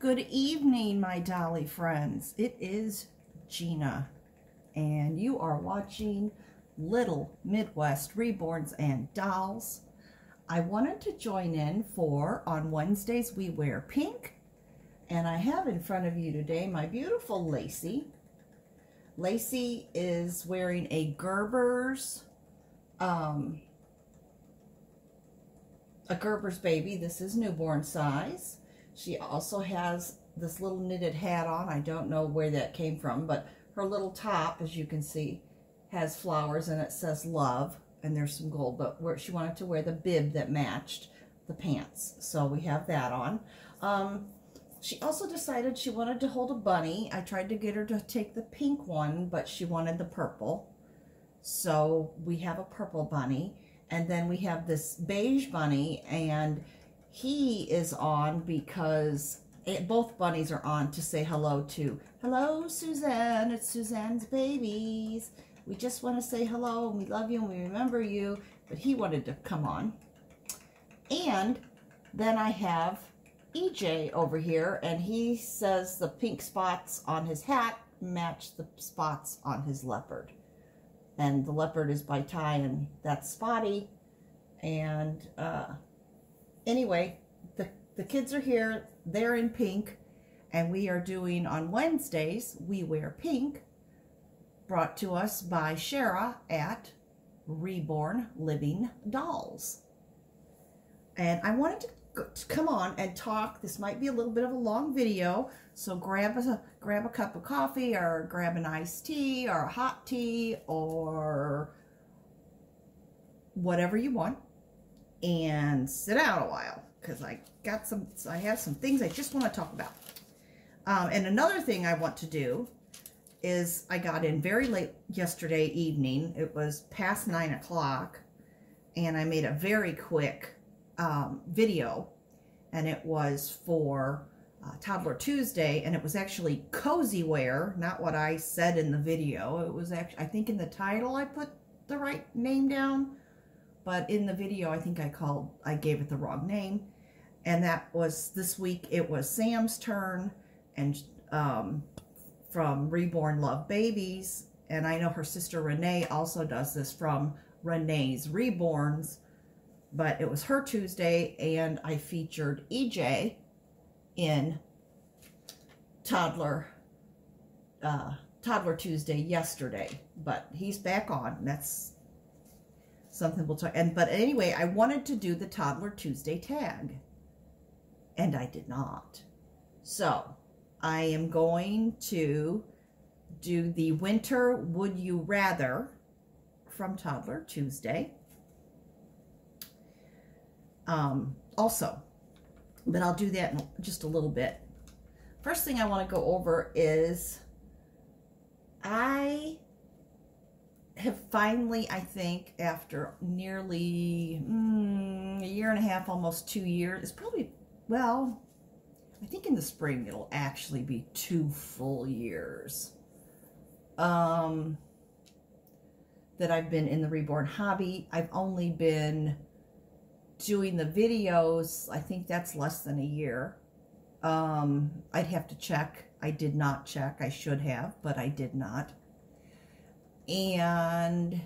Good evening, my dolly friends. It is Gina, and you are watching Little Midwest Reborns and Dolls. I wanted to join in for On Wednesdays We Wear Pink, and I have in front of you today my beautiful Lacey. Lacey is wearing a Gerber's baby. This is newborn size. She also has this little knitted hat on. I don't know where that came from, but her little top, as you can see, has flowers and it says love, and there's some gold, but where she wanted to wear the bib that matched the pants, so we have that on. She also decided she wanted to hold a bunny. I tried to get her to take the pink one, but she wanted the purple, so we have a purple bunny. And then we have this beige bunny, and he is on because both bunnies are on to say hello to. Hello, Suzanne. It's Suzanne's babies. We just want to say hello, and we love you, and we remember you. But he wanted to come on. And then I have EJ over here, and he says the pink spots on his hat match the spots on his leopard. And the leopard is by Ty, and that's Spotty. And anyway, the kids are here. They're in pink, and we are doing On Wednesdays We Wear Pink, brought to us by Shara at Reborn Living Dolls. And I wanted to come on and talk. This might be a little bit of a long video, so grab a cup of coffee, or grab an iced tea, or a hot tea, or whatever you want, and sit down a while, because I have some things I just want to talk about. And another thing I want to do is, I got in very late yesterday evening. It was past 9 o'clock, and I made a very quick video, and it was for Toddler Tuesday, and it was actually cozy wear, not what I said in the video. It was actually, I think in the title I put the right name down, but in the video I think I gave it the wrong name. And that was this week. It was Sam's turn, and from Reborn Love Babies, and I know her sister Renee also does this from Renee's Reborns. But it was her Tuesday, and I featured EJ in Toddler Tuesday yesterday. But he's back on. That's something we'll talk. But anyway, I wanted to do the Toddler Tuesday tag, and I did not. So I am going to do the Winter Would You Rather from Toddler Tuesday. Also, but I'll do that in just a little bit. First thing I want to go over is, I have finally, I think, after nearly a year and a half, almost 2 years, it's probably, well, I think in the spring it'll actually be 2 full years, that I've been in the Reborn hobby. I've only been doing the videos, I think that's less than a year. I'd have to check. I did not check. I should have, but I did not. And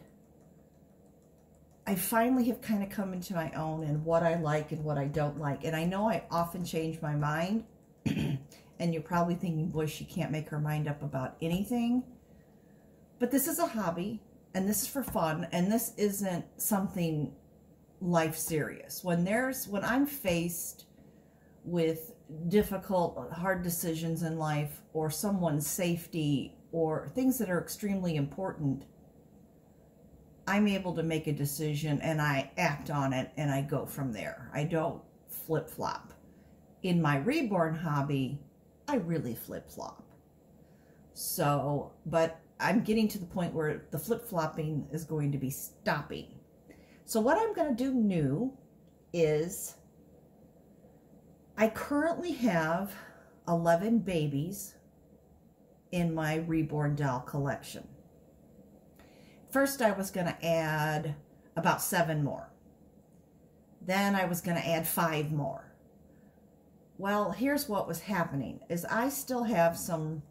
I finally have kind of come into my own, and what I like and what I don't like. And I know I often change my mind, and you're probably thinking, boy, she can't make her mind up about anything. But this is a hobby, and this is for fun, and this isn't something life serious. When I'm faced with difficult, hard decisions in life, or someone's safety, or things that are extremely important, I'm able to make a decision, and I act on it, and I go from there. I don't flip-flop. In my Reborn hobby, I really flip-flop. So, but I'm getting to the point where the flip-flopping is going to be stopping. So what I'm going to do new is, I currently have 11 babies in my Reborn doll collection. First, I was going to add about 7 more. Then I was going to add 5 more. Well, here's what was happening, is I still have some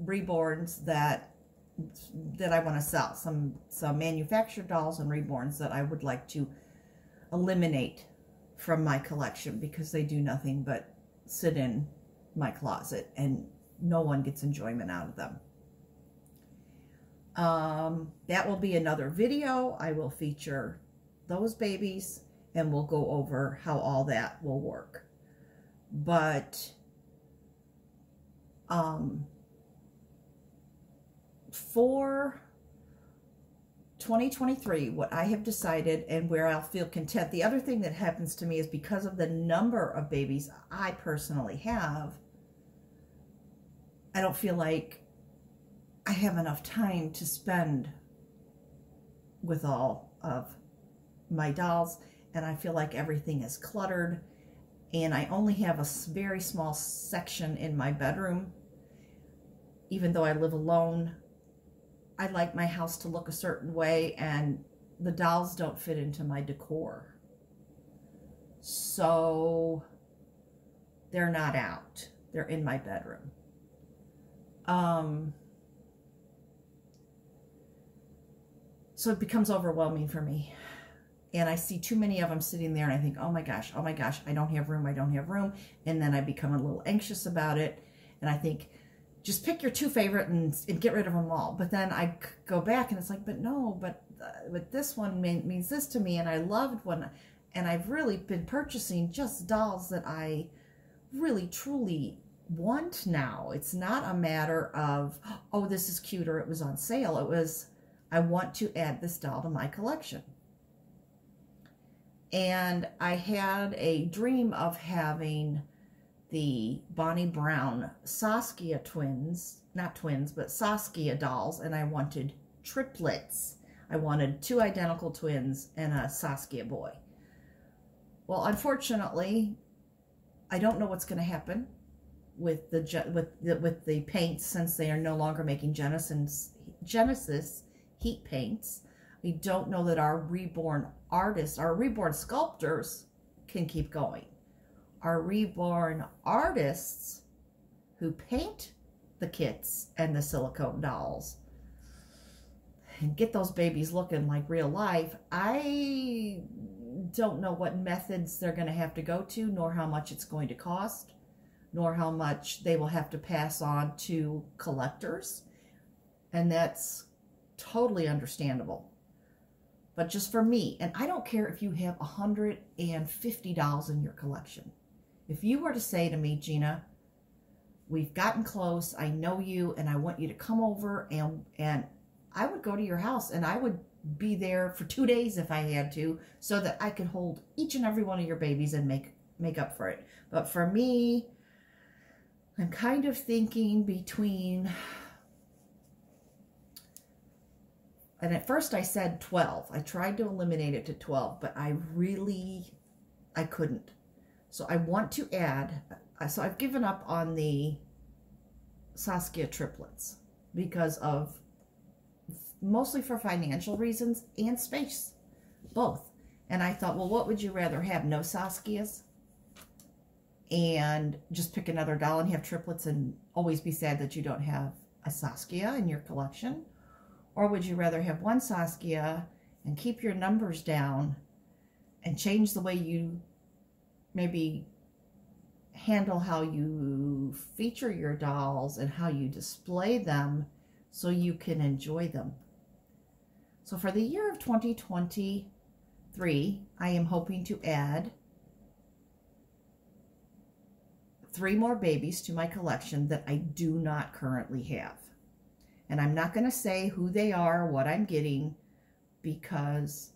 reborns that I want to sell, some manufactured dolls and reborns that I would like to eliminate from my collection because they do nothing but sit in my closet and no one gets enjoyment out of them. That will be another video. I will feature those babies and we'll go over how all that will work. But for 2023, what I have decided and where I'll feel content, the other thing that happens to me is because of the number of babies I personally have, I don't feel like I have enough time to spend with all of my dolls, and I feel like everything is cluttered, and I only have a very small section in my bedroom. Even though I live alone, I like my house to look a certain way, and the dolls don't fit into my decor. So they're not out. They're in my bedroom. So it becomes overwhelming for me. And I see too many of them sitting there and I think, oh my gosh, I don't have room, I don't have room. And then I become a little anxious about it. And I think, just pick your two favorite and get rid of them all. But then I go back and it's like, but no, but this one means this to me, and I loved one. And I've really been purchasing just dolls that I really, truly want now. It's not a matter of, oh, this is cute or it was on sale. It was, I want to add this doll to my collection. And I had a dream of having the Bonnie Brown Saskia twins, not twins, but Saskia dolls, and I wanted triplets. I wanted 2 identical twins and a Saskia boy. Well, unfortunately, I don't know what's going to happen with the paints, since they are no longer making Genesis heat paints. We don't know that our reborn artists, our reborn sculptors can keep going. Our reborn artists who paint the kits and the silicone dolls and get those babies looking like real life, I don't know what methods they're going to have to go to, nor how much it's going to cost, nor how much they will have to pass on to collectors. And that's totally understandable. But just for me, and I don't care if you have 150 dolls in your collection. If you were to say to me, Gina, we've gotten close, I know you, and I want you to come over, and I would go to your house, and I would be there for 2 days if I had to, so that I could hold each and every one of your babies and make up for it. But for me, I'm kind of thinking between, and at first I said 12. I tried to eliminate it to 12, but I couldn't. So I want to add, so I've given up on the Saskia triplets because of, mostly for financial reasons and space, both. And I thought, well, what would you rather have? No Saskias and just pick another doll and have triplets and always be sad that you don't have a Saskia in your collection? Or would you rather have one Saskia and keep your numbers down and change the way you maybe handle how you feature your dolls and how you display them so you can enjoy them? So for the year of 2023, I am hoping to add 3 more babies to my collection that I do not currently have. And I'm not going to say who they are, what I'm getting, because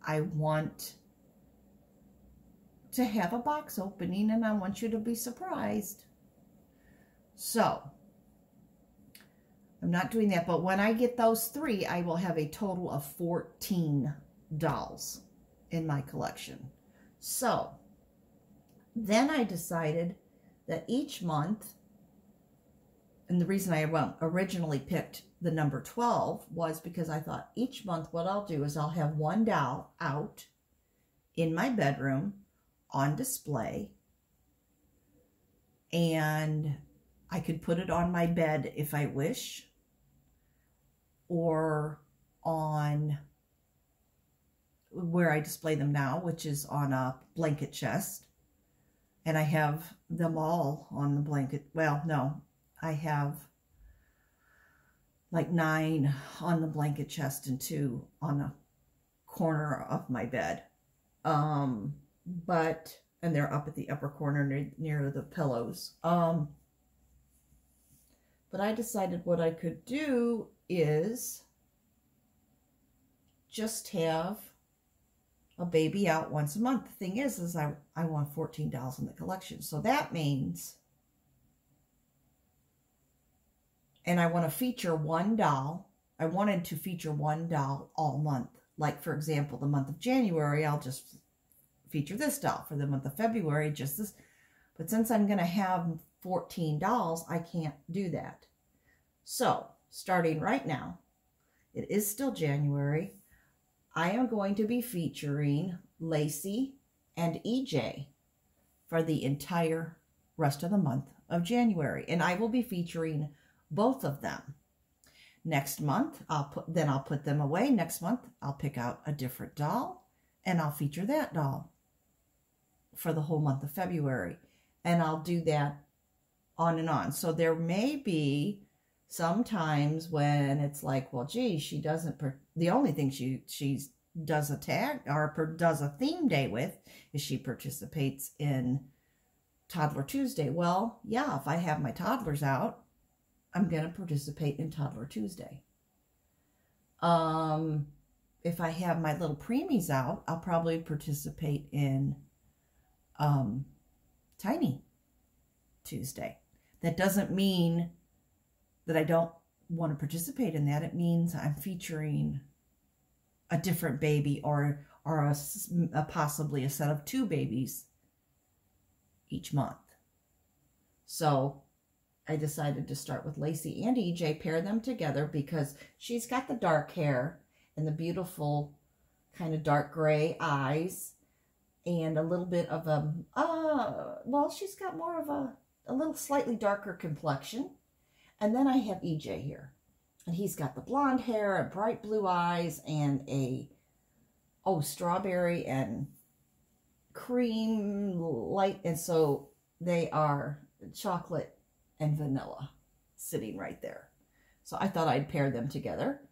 I want to have a box opening and I want you to be surprised. So I'm not doing that, but when I get those 3, I will have a total of 14 dolls in my collection. So then I decided that each month, and the reason I originally picked the number 12 was because I thought each month what I'll do is I'll have one doll out in my bedroom on display, and I could put it on my bed if I wish, or on where I display them now, which is on a blanket chest. And I have them all on the blanket. Well, no, I have like 9 on the blanket chest and 2 on a corner of my bed. And they're up at the upper corner near the pillows. But I decided what I could do is just have a baby out once a month. The thing is I want 14 dolls in the collection. So that means, and I want to feature one doll. I wanted to feature one doll all month. Like, for example, the month of January, I'll just feature this doll. For the month of February, just this. But since I'm going to have 14 dolls, I can't do that. So, starting right now, it is still January, I am going to be featuring Lacey and EJ for the entire rest of the month of January. And I will be featuring both of them. Next month, I'll put them away. Next month, I'll pick out a different doll and I'll feature that doll for the whole month of February. And I'll do that on and on. So there may be sometimes when it's like, well, gee, she doesn't, the only thing she does a tag or does a theme day with is she participates in Toddler Tuesday. Well, yeah, if I have my toddlers out, I'm going to participate in Toddler Tuesday. If I have my little preemies out, I'll probably participate in Tiny Tuesday. That doesn't mean that I don't want to participate in that. It means I'm featuring a different baby or possibly a set of 2 babies each month. So I decided to start with Lacey and EJ, pair them together because she's got the dark hair and the beautiful kind of dark gray eyes and a little bit of well, she's got more of a little slightly darker complexion. And then I have EJ here. And he's got the blonde hair and bright blue eyes and strawberry and cream light. And so they are chocolate and vanilla sitting right there. So I thought I'd pair them together.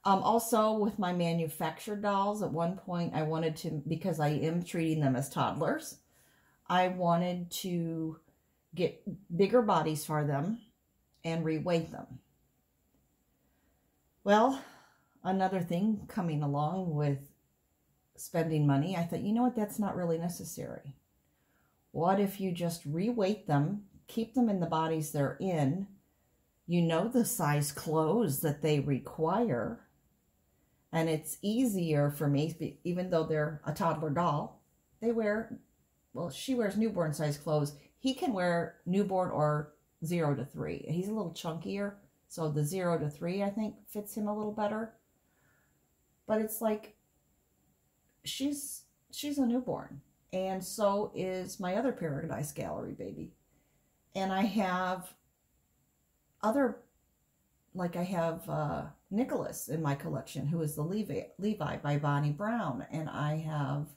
Also with my manufactured dolls, at one point I wanted to, because I am treating them as toddlers, I wanted to get bigger bodies for them and reweight them. Well, another thing coming along with spending money, I thought, you know what, that's not really necessary. What if you just reweight them, keep them in the bodies they're in, you know the size clothes that they require, and it's easier for me, even though they're a toddler doll, they wear, well, she wears newborn size clothes. He can wear newborn or 0 to 3. He's a little chunkier, so the 0 to 3, I think, fits him a little better. But it's like, she's a newborn, and so is my other Paradise Gallery baby. And I have other, like I have Nicholas in my collection, who is the Levi by Bonnie Brown, and I have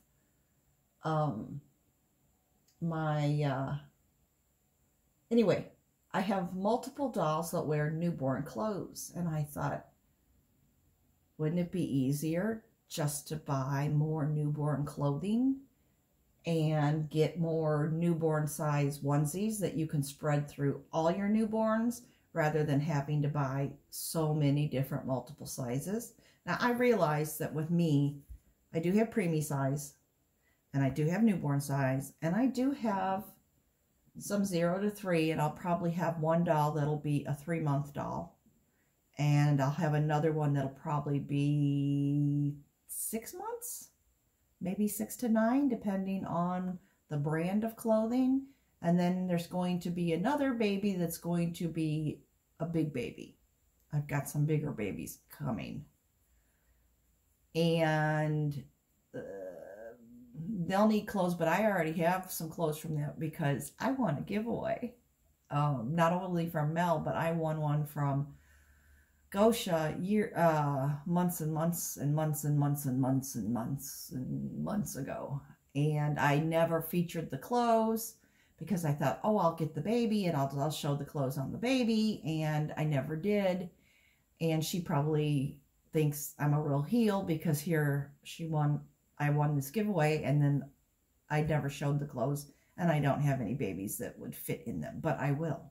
anyway, I have multiple dolls that wear newborn clothes, and I thought, wouldn't it be easier just to buy more newborn clothing and get more newborn size onesies that you can spread through all your newborns rather than having to buy so many different multiple sizes? Now, I realize that with me, I do have preemie size, and I do have newborn size, and I do have some 0 to 3, and I'll probably have one doll that'll be a 3-month doll, and I'll have another one that'll probably be 6 months, maybe 6 to 9, depending on the brand of clothing. And then there's going to be another baby that's going to be a big baby. I've got some bigger babies coming, and they'll need clothes, but I already have some clothes from that because I want a giveaway. not only from Mel, but I won one from Gosha months and months and months and months and months and months and months ago. And I never featured the clothes because I thought, oh, I'll get the baby and I'll show the clothes on the baby. And I never did. And she probably thinks I'm a real heel because here I won this giveaway and then I never showed the clothes and I don't have any babies that would fit in them, but I will.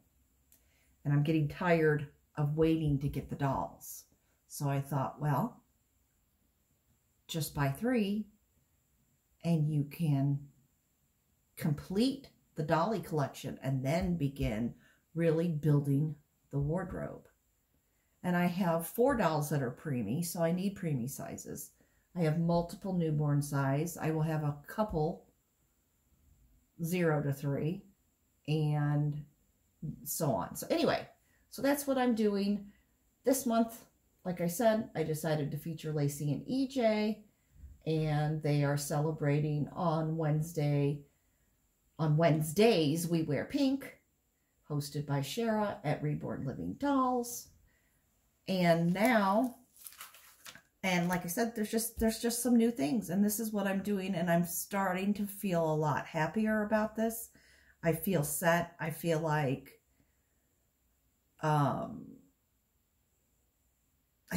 And I'm getting tired of waiting to get the dolls. So I thought, well, just buy 3 and you can complete the dolly collection and then begin really building the wardrobe. And I have 4 dolls that are preemie, so I need preemie sizes. I have multiple newborn size. I will have a couple 0 to 3 and so on. So anyway, so that's what I'm doing this month. Like I said, I decided to feature Lacey and EJ, and they are celebrating on Wednesday. On Wednesdays, we wear pink, hosted by Shara at Reborn Living Dolls. And now, and like I said, there's just some new things, and this is what I'm doing, and I'm starting to feel a lot happier about this. I feel set. I feel like I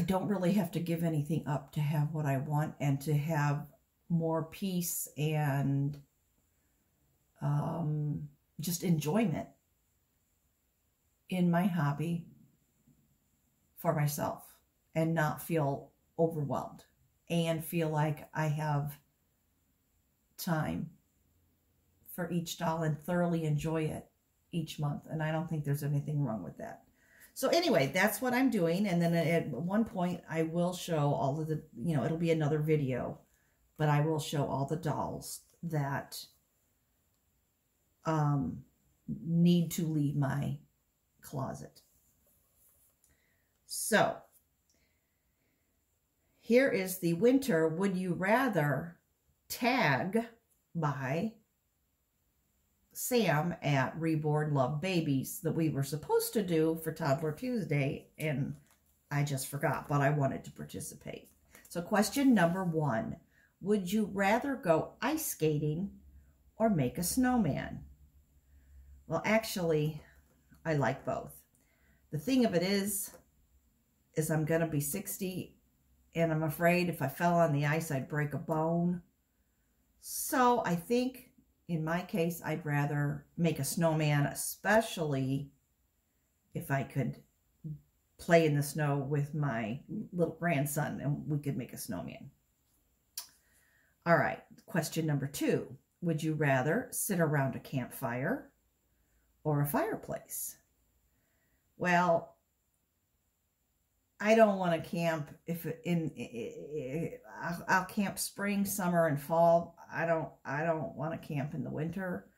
don't really have to give anything up to have what I want and to have more peace and just enjoyment in my hobby for myself and not feel overwhelmed and feel like I have time for each doll and thoroughly enjoy it each month. And I don't think there's anything wrong with that. So anyway, that's what I'm doing. And then at one point I will show all of the, it'll be another video, but I will show all the dolls that need to leave my closet. So here is the winter Would You Rather tag by Sam at Reborn Love Babies that we were supposed to do for Toddler Tuesday, and I just forgot, but I wanted to participate. So question number 1, would you rather go ice skating or make a snowman? Well, actually, I like both. The thing of it is I'm going to be 60, and I'm afraid if I fell on the ice, I'd break a bone. So I think in my case, I'd rather make a snowman, especially if I could play in the snow with my little grandson and we could make a snowman. All right, question number 2. Would you rather sit around a campfire or a fireplace? Well, I don't want to camp I'll camp spring, summer, and fall. I don't want to camp in the winter.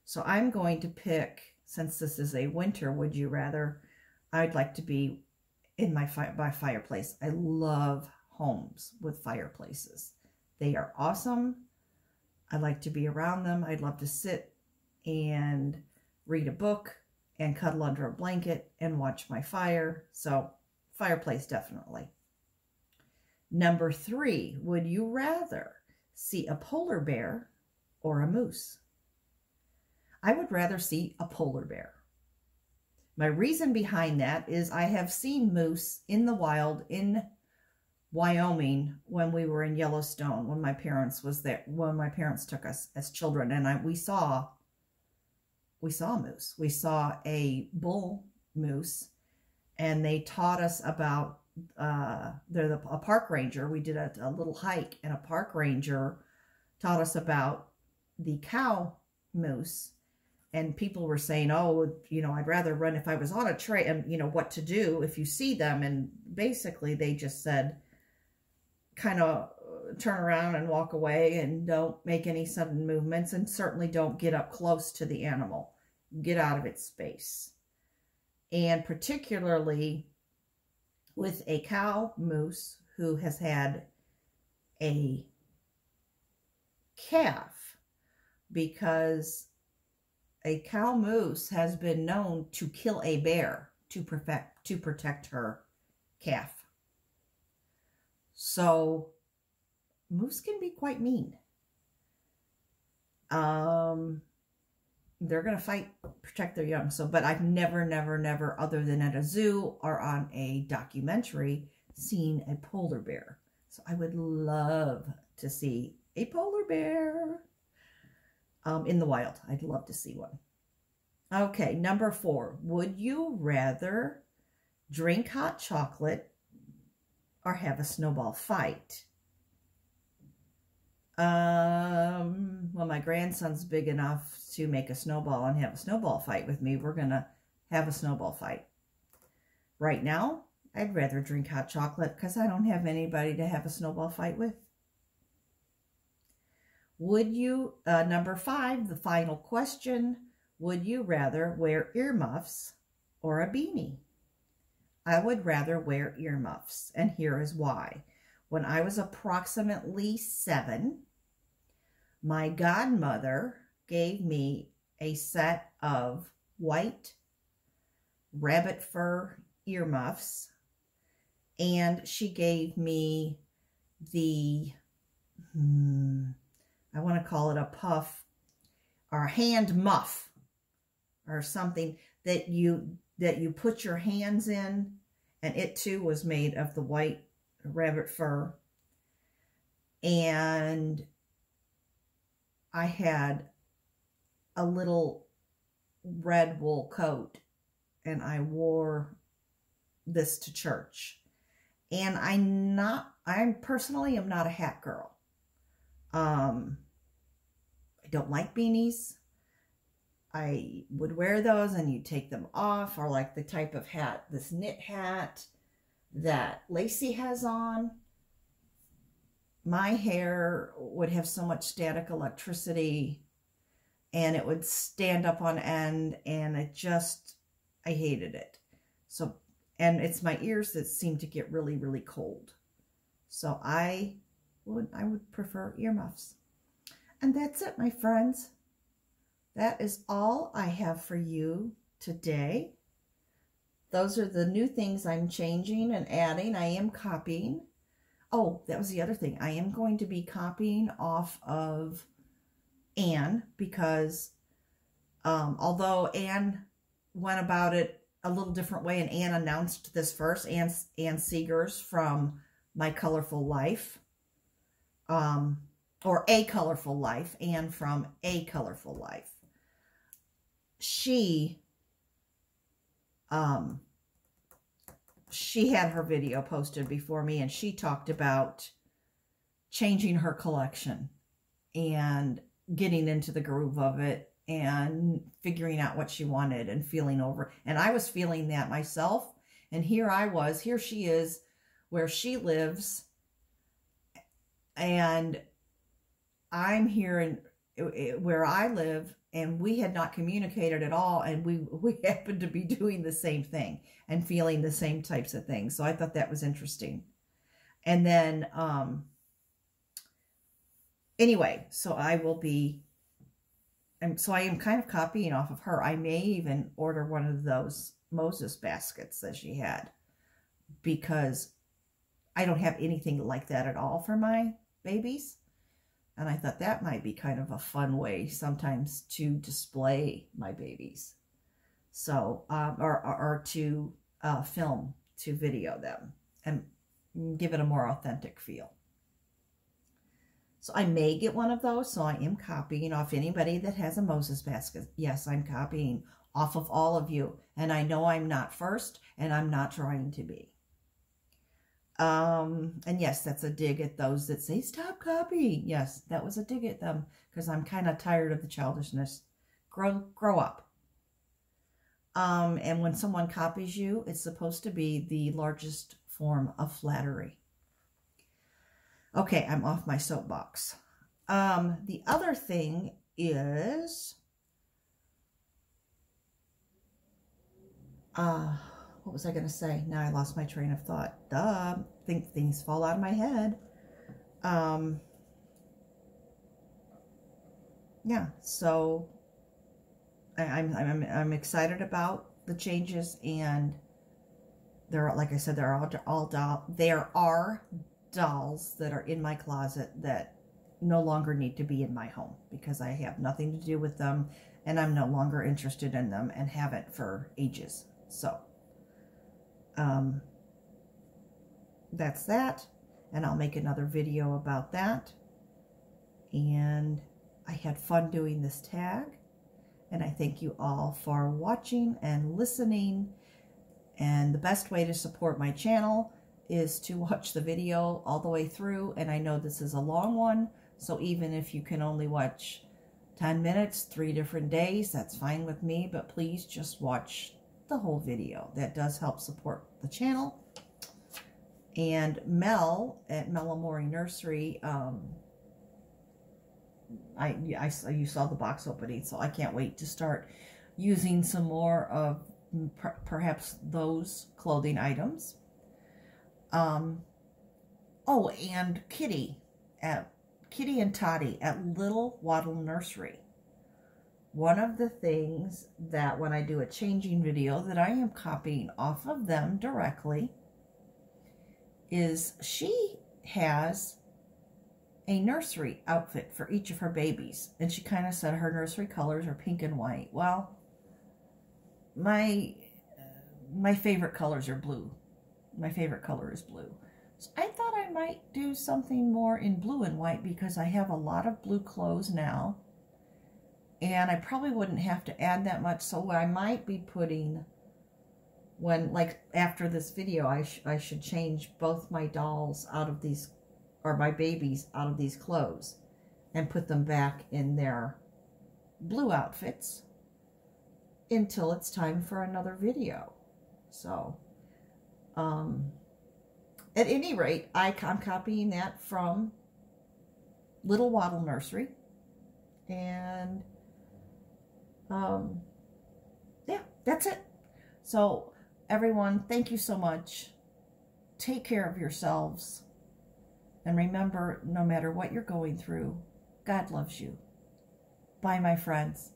So I'm going to pick, since this is a winter would you rather, I'd like to be in my fireplace. I love homes with fireplaces. They are awesome. I like to be around them. I'd love to sit and read a book and cuddle under a blanket and watch my fire. So fireplace, definitely. Number 3, would you rather see a polar bear or a moose? I would rather see a polar bear. My reason behind that is I have seen moose in the wild in Wyoming when we were in Yellowstone, when my parents took us as children, and we saw a moose. We saw a bull moose, and they taught us about a park ranger. We did a little hike, and a park ranger taught us about the cow moose. And people were saying, oh, I'd rather run if I was on a trail, and what to do if you see them. And basically they just said, kind of turn around and walk away and don't make any sudden movements, and certainly don't get up close to the animal. Get out of its space. And particularly with a cow moose who has had a calf, because a cow moose has been known to kill a bear to protect her calf. So moose can be quite mean. They're going to fight, protect their young. So, but I've never, other than at a zoo or on a documentary, seen a polar bear. So I would love to see a polar bear in the wild. I'd love to see one. Okay, number 4. Would you rather drink hot chocolate or have a snowball fight? Well, my grandson's big enough to make a snowball and have a snowball fight with me. We're going to have a snowball fight. Right now, I'd rather drink hot chocolate because I don't have anybody to have a snowball fight with. Would you, number 5, the final question, would you rather wear earmuffs or a beanie? I would rather wear earmuffs, and here is why. When I was approximately 7, my godmother gave me a set of white rabbit fur earmuffs, and she gave me the, I want to call it a puff or a hand muff or something that you put your hands in, and it too was made of the white rabbit fur. And I had a little red wool coat, and I wore this to church. And I personally am not a hat girl. I don't like beanies. I would wear those and you take them off, or like the type of hat, this knit hat that Lacey has on. My hair would have so much static electricity and it would stand up on end, and I hated it. So, and it's my ears that seem to get really, really cold. So I would prefer earmuffs. And that's it, my friends. That is all I have for you today. Those are the new things I'm changing and adding. I am copying. Oh, that was the other thing. I am going to be copying off of Anne, because although Anne went about it a little different way, and Anne announced this first, Anne Seegers from My Colorful Life, or A Colorful Life, Anne from A Colorful Life. She had her video posted before me, and she talked about changing her collection and getting into the groove of it and figuring out what she wanted and feeling over. And I was feeling that myself. And here she is where she lives, and I'm here where I live, and we had not communicated at all, and we happened to be doing the same thing and feeling the same types of things. So I thought that was interesting. And then anyway, so I am kind of copying off of her. I may even order one of those Moses baskets that she had, because I don't have anything like that at all for my babies. And I thought that might be kind of a fun way sometimes to display my babies. So, or to film, to video them and give it a more authentic feel. So I may get one of those. So I am copying off anybody that has a Moses basket. Yes, I'm copying off of all of you. And I know I'm not first, and I'm not trying to be. And yes, that's a dig at those that say, stop copying. Yes, that was a dig at them, because I'm kind of tired of the childishness. Grow up. And when someone copies you, it's supposed to be the largest form of flattery. Okay, I'm off my soapbox. The other thing is, what was I going to say? Now I lost my train of thought. Duh. Think things fall out of my head. Yeah, so I'm excited about the changes, and there are, like I said, there are dolls that are in my closet that no longer need to be in my home because I have nothing to do with them, and I'm no longer interested in them and haven't for ages. So that's that, and I'll make another video about that. And I had fun doing this tag, and I thank you all for watching and listening. And the best way to support my channel is to watch the video all the way through. And I know this is a long one, so even if you can only watch 10 minutes, 3 different days, that's fine with me. But please just watch the whole video. That does help support the channel. And Mel at Melamori Nursery, you saw the box opening, so I can't wait to start using some more of perhaps those clothing items. Oh, and Kitty and Toddy at Little Waddle Nursery. One of the things that when I do a changing video that I am copying off of them directly is she has a nursery outfit for each of her babies, and she kind of said her nursery colors are pink and white. Well, my favorite colors are blue. My favorite color is blue. So I thought I might do something more in blue and white because I have a lot of blue clothes now, and I probably wouldn't have to add that much. So I might be putting, like after this video, I should change both my dolls out of these, or my babies out of these clothes, and put them back in their blue outfits until it's time for another video. So, at any rate, I'm copying that from Little Waddle Nursery. And, yeah, that's it. So, everyone, thank you so much. Take care of yourselves. And remember, no matter what you're going through, God loves you. Bye, my friends.